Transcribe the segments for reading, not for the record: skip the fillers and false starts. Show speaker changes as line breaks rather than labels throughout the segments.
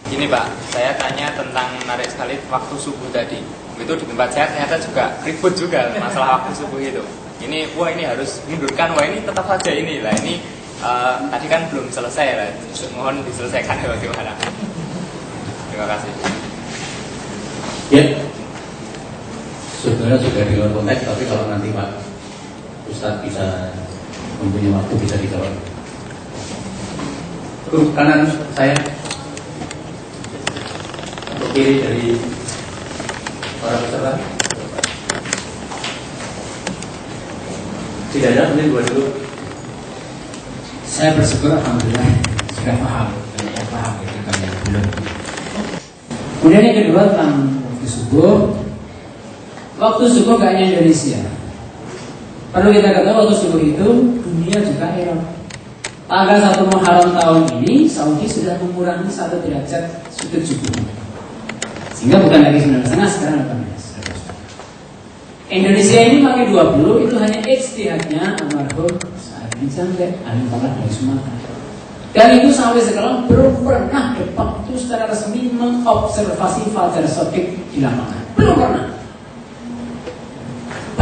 Gini Pak, saya tanya tentang menarik sekali waktu subuh tadi. Itu di tempat saya ternyata juga ribut juga masalah waktu subuh itu. Ini, wah ini harus mundurkan, wah ini tetap saja ini lah. Ini tadi kan belum selesai lah. Mohon diselesaikan bagaimana. Terima kasih.
Ya, sebenarnya sudah di luar konteks, tapi kalau nanti Pak Ustadz bisa mempunyai waktu bisa dijawab. Terus kanan saya. Kiri dari para peserta. Tidak ada, mungkin dua dulu.
Saya bersyukur alhamdulillah sudah paham, banyak yang paham itu kan yang belum. Kemudian yang kedua tentang waktu subuh. Waktu subuh gak hanya Indonesia. Perlu kita ketahui waktu subuh itu dunia juga Eropa. Tanggal 1 Muharram tahun ini Saudi sudah mengurangi 1 derajat sudut subuh. Sehingga bukan lagi 19,5, sekarang 18. Indonesia ini pakai 20, itu hanya ijtihadnya almarhum Said bin Jamil alim banget dari Sumatera. Dan itu sampai sekarang belum pernah Depak itu secara resmi mengobservasi fajar sodik di lapangan. Belum pernah.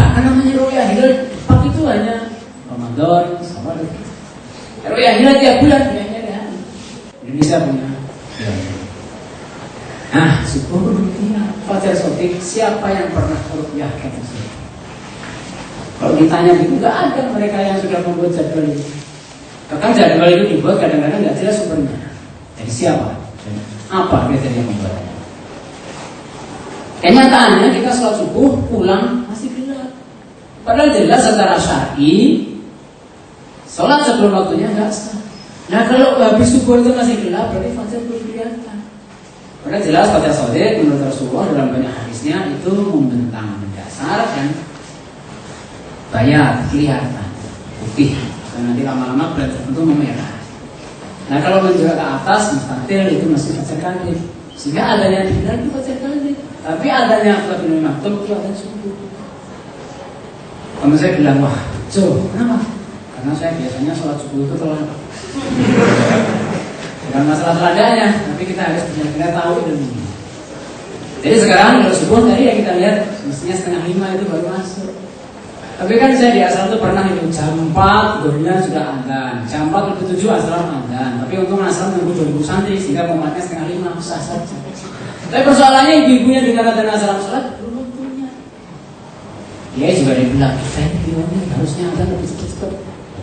Bahkan namanya Roya Hilal Depak itu hanya Ramadan, sama Roya Hilal tiap bulan ya. Indonesia punya. Nah, subuh fajar sodik, siapa yang pernah meruqyahkan itu? Kalau ditanya gitu, nggak ada mereka yang sudah membuat jadwal itu. Bahkan jadwal itu dibuat kadang-kadang nggak jelas sumbernya. Dari siapa? Apa kriteria yang membuatnya? Kenyataannya kita sholat subuh pulang masih gelap. Padahal jelas secara syar'i sholat sebelum waktunya nggak sah. Nah kalau habis subuh itu masih gelap, berarti fajar belum kelihatan. Karena jelas fajar sodik menurut Rasulullah dalam banyak hadisnya itu membentang mendasar dan bayar kelihatan putih dan nanti lama-lama berbentuk memerah. Nah kalau menjual ke atas mustahil itu masih fajar kadhib. Sehingga adanya hilal itu fajar kadhib. Tapi adanya Abdul Maktum itu ada subuh. Kamu saya bilang wah, kenapa? Karena saya biasanya sholat subuh itu telat. Bukan masalah teladanya, tapi kita harus benar-benar tahu ilmu. Jadi sekarang kalau subuh tadi yang kita lihat mestinya 4:30 itu baru masuk. Tapi kan saya di asal itu pernah itu jam 4 gurunya sudah adzan, jam 4:07 asal adzan. Tapi untung asal nunggu 20 santri sehingga komatnya 4:30 sah saja. Tapi persoalannya ibu-ibunya dengar adzan asal sholat belum punya. Dia juga dibilang kita ini harusnya adzan lebih cepat.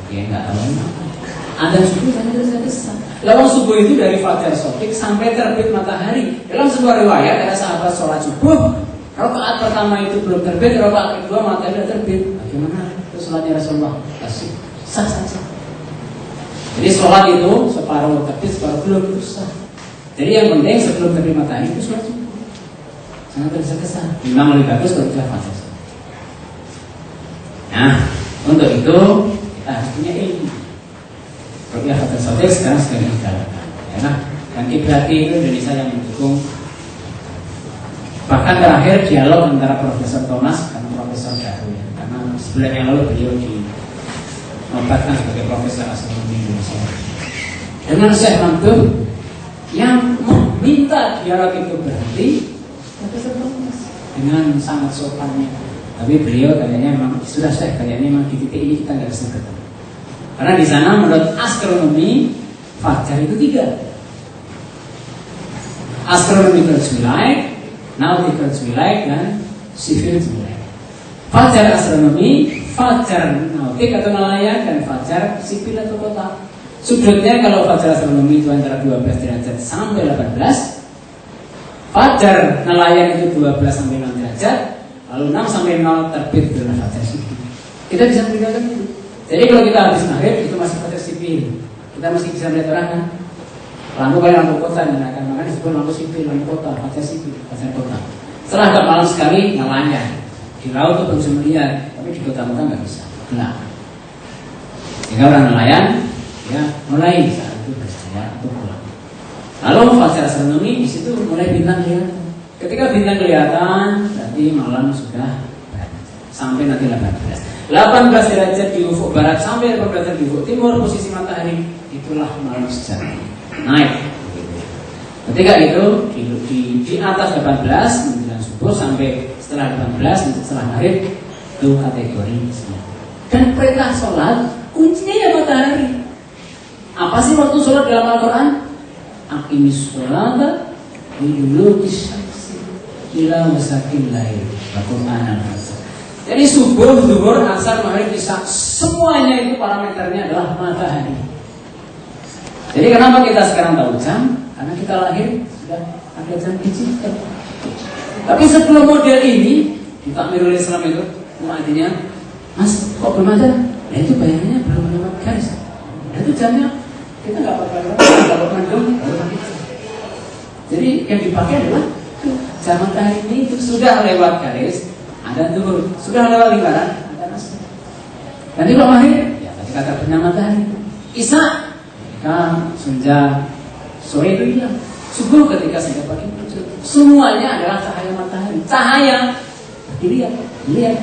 Oke, nggak tahu apa. Adzan subuh kan sudah besar. Lawang subuh itu dari fajar sodik sampai terbit matahari. Dalam sebuah riwayat ada sahabat sholat subuh, rakaat pertama itu belum terbit, rakaat kedua matahari sudah terbit. Bagaimana itu sholatnya Rasulullah? Asik, sah. Jadi sholat itu separuh terbit, separuh belum itu sah. Jadi yang penting sebelum terbit matahari itu sholat subuh. Sangat tergesa-gesa. Memang lebih bagus kalau kita fajar sodik. Nah, untuk itu kita harus punya ilmu. Ruqyah fajar sodik sekarang sedang dijalankan. Ya, dan Kiblati itu Indonesia yang mendukung. Bahkan terakhir dialog antara Profesor Thomas dan Profesor Daru ya. Karena sebulan yang lalu beliau dinobatkan sebagai Profesor Astronomi Indonesia. Dengan Syekh Mantur yang meminta dialog itu berhenti, Profesor Thomas dengan sangat sopannya. Tapi beliau kayaknya memang sudah Syekh, kayaknya memang di titik ini kita nggak bisa ketemu. Karena di sana menurut astronomi fajar itu 3. Astronomical twilight, nautical twilight, dan civil twilight. Fajar astronomi, fajar nautik atau nelayan, dan fajar sipil atau kota. Sudutnya kalau fajar astronomi itu antara 12 derajat sampai 18. Fajar nelayan itu 12 sampai 6 derajat. Lalu 6 sampai 0 terbit adalah fajar sipil. Kita bisa membedakan itu. Jadi kalau kita habis maghrib itu masih fajar sipil, kita masih bisa melihat orang kan. Lampu paling lampu kota dan akan makan disebut lampu sipil, lampu kota, fajar sipil, fajar kota. Setelah agak malam sekali nelayan di laut itu bisa melihat, tapi di kota-kota nggak bisa, gelap. Sehingga orang nelayan ya mulai saat itu berjaya atau pulang. Lalu fajar astronomi di situ mulai bintang kelihatan. Ketika bintang kelihatan, berarti malam sudah sampai nanti 18 derajat di ufuk barat sampai 18 derajat di ufuk timur posisi matahari, itulah malam sejati naik. Ketika itu di atas 18 menjelang subuh sampai setelah 18 setelah maghrib itu kategori isya. Dan perintah sholat kuncinya ya matahari. Apa sih waktu sholat dalam Al-Quran? Aqimis sholata lidulukis syamsi ila masakin lail Al-Quran al-Fajr. Jadi subuh, zuhur, asar, maghrib, isya semuanya itu parameternya adalah matahari. Jadi kenapa kita sekarang tahu jam? Karena kita lahir sudah ada jam digital. Tapi sebelum model ini ditakmir oleh Islam itu artinya, Mas kok belum ada? Nah itu bayangannya belum lewat garis. Nah itu jamnya kita nggak pakai mendung. Jadi yang dipakai adalah jam matahari ini itu sudah lewat garis, ada zuhur, sudah lewat lingkaran, ada asar. Dan itu maghrib, ya tadi kata benar matahari. Isya, ketika senja, sore itu hilang. Subuh ketika senja pagi muncul. Semuanya adalah cahaya matahari. Cahaya dilihat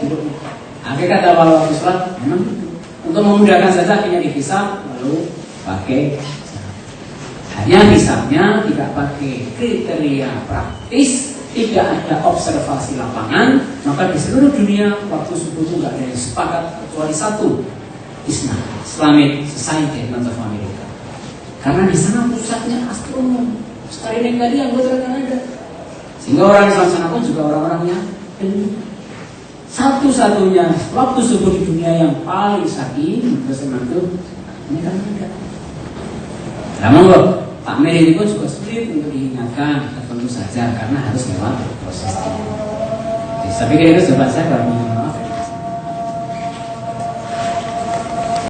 hidupnya. Akhirnya kata para waktu sholat memang itu. Untuk memudahkan saja akhirnya dihisab lalu pakai hanya hisabnya tidak pakai kriteria praktis, tidak ada observasi lapangan, maka di seluruh dunia waktu subuh itu nggak ada yang sepakat kecuali satu, ISNA, Islamic Society of America. Karena di sana pusatnya astronom, Starry tadi yang ada. Sehingga orang di sana pun juga orang-orangnya satu-satunya waktu subuh di dunia yang paling syar'i bersama itu ini kan ada. Namun kok takmir ini pun juga sulit untuk diingatkan tentu saja karena harus lewat proses ini. Tapi kira-kira sobat saya kalau